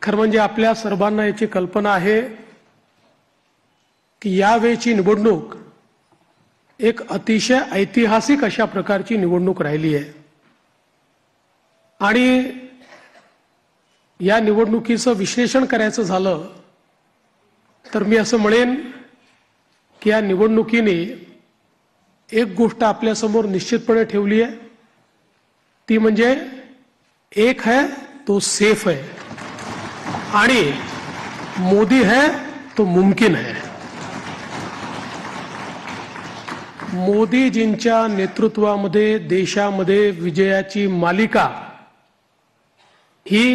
खरं म्हणजे आपल्या सर्वांना याची कल्पना आहे की यावेळची निवडणूक एक अतिशय ऐतिहासिक अशा प्रकारची निवडणूक राहिली आहे आणि या निवडणुकीचं विश्लेषण करायचं झालं तर मी असं म्हणेन की या निवडणुकीने एक गोष्ट आपल्या समोर निश्चितपणे ठेवली आहे, ती म्हणजे एक है तो सेफ है आणि मोदी है तो मुमकिन है। मोदीजींच्या नेतृत्वामध्ये देशामध्ये विजयाची मालिका ही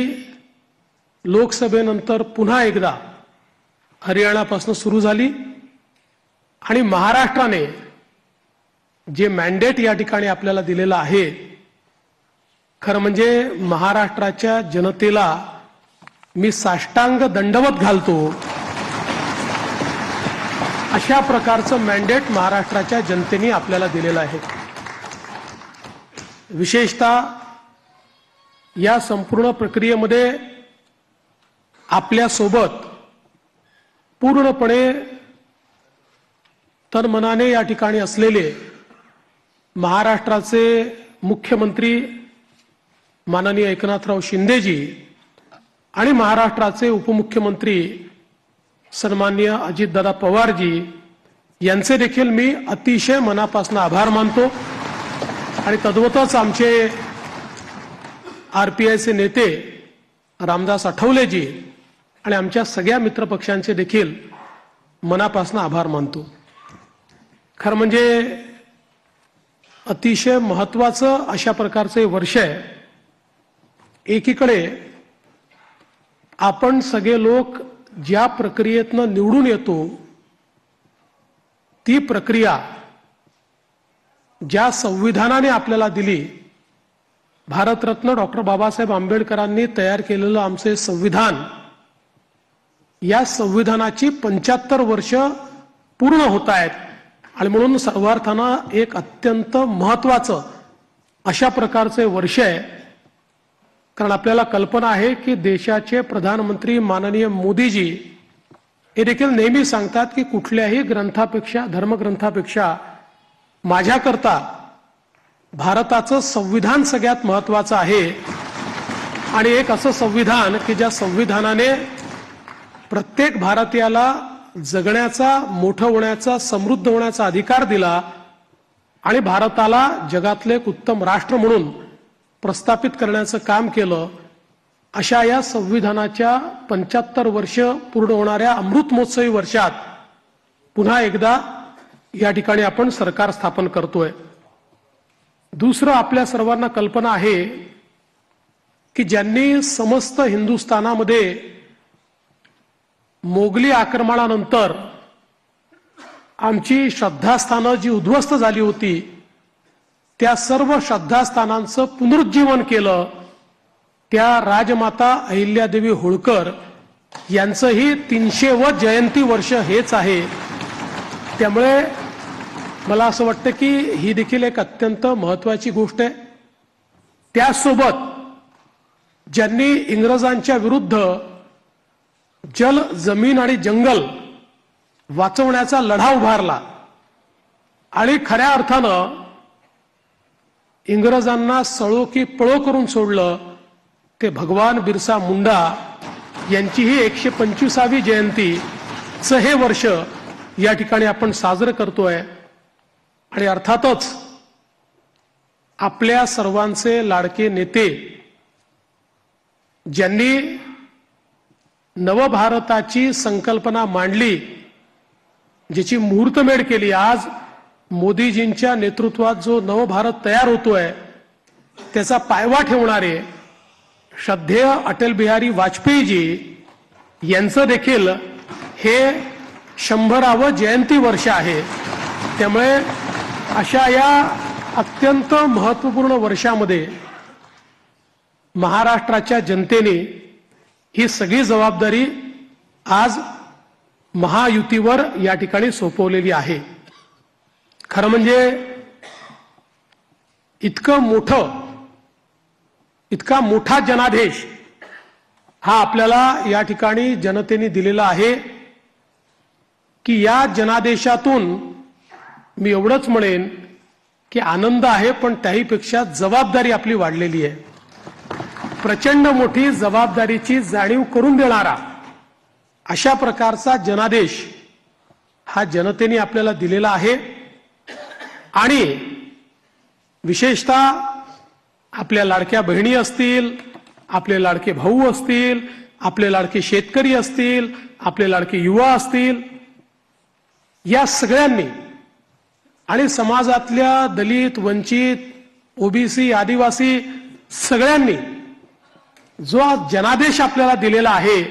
लोकसभेनंतर पुन्हा एकदा हरियाणापासून सुरू झाली आणि महाराष्ट्राने जे मॅन्डेट या ठिकाणी आपल्याला दिलेलं आहे, खरं म्हणजे महाराष्ट्राच्या जनतेला मी साष्टांग दंडवत घालतो अशा प्रकारचं मॅन्डेट महाराष्ट्राच्या जनतेने आपल्याला दिलेलं आहे। विशेषतः या संपूर्ण प्रक्रियेमध्ये आपल्या सोबत पूर्णपणे तनमनाने या ठिकाणी असलेले महाराष्ट्राचे मुख्यमंत्री माननीय एकनाथराव शिंदेजी आणि महाराष्ट्राचे उपमुख्यमंत्री सन्माननीय अजितदादा पवारजी यांचे देखील मी अतिशय मनापासून आभार मानतो आणि तद्वतच आमचे आरपीआयचे नेते रामदास आठवलेजी आणि आमच्या सगळ्या मित्रपक्षांचे देखील मनापासून आभार मानतो। खरं म्हणजे अतिशय महत्त्वाचं अशा प्रकारचे वर्ष आहे। एकीकडे आपण सगळे लोक ज्या प्रक्रियेतनं निवडून येतो ती प्रक्रिया ज्या संविधानाने आपल्याला दिली, भारतरत्न डॉक्टर बाबासाहेब आंबेडकरांनी तयार केलेलं आमचे संविधान, या संविधानाची 75 वर्ष पूर्ण होत आहेत आणि म्हणून सर्वार्थानं एक अत्यंत महत्त्वाचं अशा प्रकारचे वर्ष आहे। कारण आपल्याला कल्पना आहे की देशाचे प्रधानमंत्री माननीय मोदीजी हे देखील नेहमी सांगतात की कुठल्याही ग्रंथापेक्षा, धर्मग्रंथापेक्षा माझ्याकरता भारताचं संविधान सगळ्यात महत्त्वाचं आहे आणि एक असं संविधान की ज्या संविधानाने प्रत्येक भारतीयाला जगण्याचा, मोठं होण्याचा, समृद्ध होण्याचा अधिकार दिला आणि भारताला जगातले एक उत्तम राष्ट्र म्हणून प्रस्थापित करण्याचं काम केलं। अशा या संविधानाच्या 75 वर्ष पूर्ण होणाऱ्या अमृत महोत्सवी वर्षात पुन्हा एकदा या ठिकाणी आपण सरकार स्थापन करतोय। दुसरं, आपल्या सर्वांना कल्पना आहे की ज्यांनी समस्त हिंदुस्थानामध्ये मोगली आक्रमणानंतर आमची श्रद्धास्थानं जी उद्ध्वस्त झाली होती त्या सर्व श्रद्धास्थानांचं पुनरुज्जीवन केलं, त्या राजमाता अहिल्यादेवी होळकर यांचंही 300वे जयंती वर्ष हेच आहे। त्यामुळे मला असं वाटतं की ही देखील एक अत्यंत महत्त्वाची गोष्ट आहे। त्यासोबत ज्यांनी इंग्रजांच्या विरुद्ध जल, जमीन आणि जंगल वाचवण्याचा लढा उभारला आणि खऱ्या अर्थानं इंग्रजांना सळो की पळो करून सोडलं, ते भगवान बिरसा मुंडा यांची ही 125वी जयंतीचं हे वर्ष या ठिकाणी आपण साजरं करतोय। आणि अर्थातच आपल्या सर्वांचे लाडके नेते ज्यांनी नवभारताची संकल्पना मांडली, ज्याची मुहूर्तमेढ केली, आज मोदीजींच्या नेतृत्वात जो नवभारत तयार होतोय त्याचा पायवा ठेवणारे श्रद्धेय अटल बिहारी वाजपेयीजी यांचं देखील हे 100वे जयंती वर्ष आहे। त्यामुळे अशा या अत्यंत महत्त्वपूर्ण वर्षामध्ये महाराष्ट्राच्या जनतेने ही सगळी जबाबदारी आज महायुतीवर या ठिकाणी सोपवलेली आहे। खरं म्हणजे इतका मोठा जनादेश हा आपल्याला या ठिकाणी जनतेने दिलेला आहे की या जनादेशातून मी एवढंच म्हणेन की आनंद आहे, पण त्याहीपेक्षा जबाबदारी आपली वाढलेली आहे. प्रचंड मोठी जबाबदारीची जाणीव करून देणारा अशा प्रकारचा जनादेश हा जनतेने आपल्याला दिलेला आहे. आणि विशेषतः आपल्या लाडक्या बहिणी असतील, आपले लाडके भाऊ असतील, आपले लाडके शेतकरी असतील, आपले लाडके युवा असतील, या सगळ्यांनी आणि समाजातल्या दलित, वंचित, ओबीसी, आदिवासी सगळ्यांनी जो जनादेश आपल्याला दिलेला आहे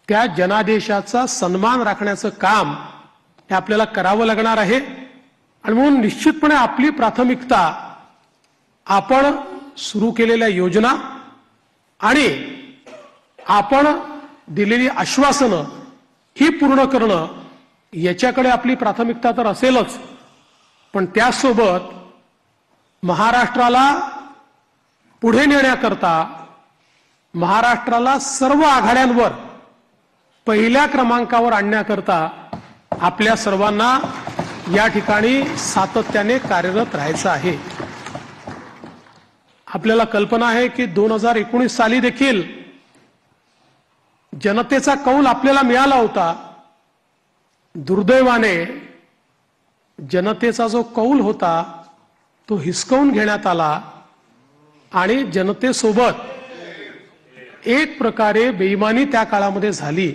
त्या जनादेशाचा सन्मान राखण्याचं काम हे आपल्याला करावं लागणार आहे. आणि म्हणून निश्चितपणे आपली प्राथमिकता आपण सुरू केलेल्या योजना आणि आपण दिलेली आश्वासनं ही पूर्ण करणं याच्याकडे आपली प्राथमिकता तर असेलच, पण त्यासोबत महाराष्ट्राला पुढे नेण्याकरता महाराष्ट्राला सर्व आघाड्यांवर पहिल्या क्रमांकावर आणण्याकरता आपल्या सर्वांना या ठिकाणी सातत्याने कार्यरत राहायचं आहे. आपल्याला कल्पना आहे की 2019 साली देखील जनतेचा कौल आपल्याला मिळाला होता. दुर्दैवाने जनतेचा जो कौल होता तो हिसकावून घेण्यात आला आणि जनतेसोबत एक प्रकारे बेईमानी त्या काळामध्ये झाली.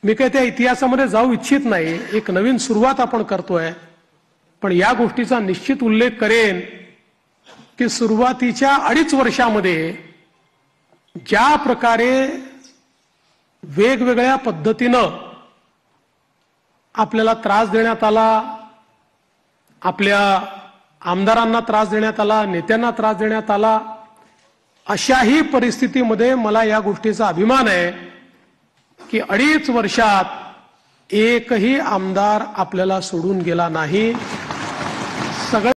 मी काही त्या इतिहासामध्ये जाऊ इच्छित नाही, एक नवीन सुरुवात आपण करतोय, पण या गोष्टीचा निश्चित उल्लेख करेन की सुरुवातीच्या 2.5 वर्षामध्ये ज्या प्रकारे वेगवेगळ्या पद्धतीनं आपल्याला त्रास देण्यात आला, आपल्या आमदारांना त्रास देण्यात आला, नेत्यांना त्रास देण्यात आला, अशाही परिस्थितीमध्ये मला या गोष्टीचा अभिमान आहे की 2.5 वर्षात एकही आमदार आपल्याला सोडून गेला नाही. सगळे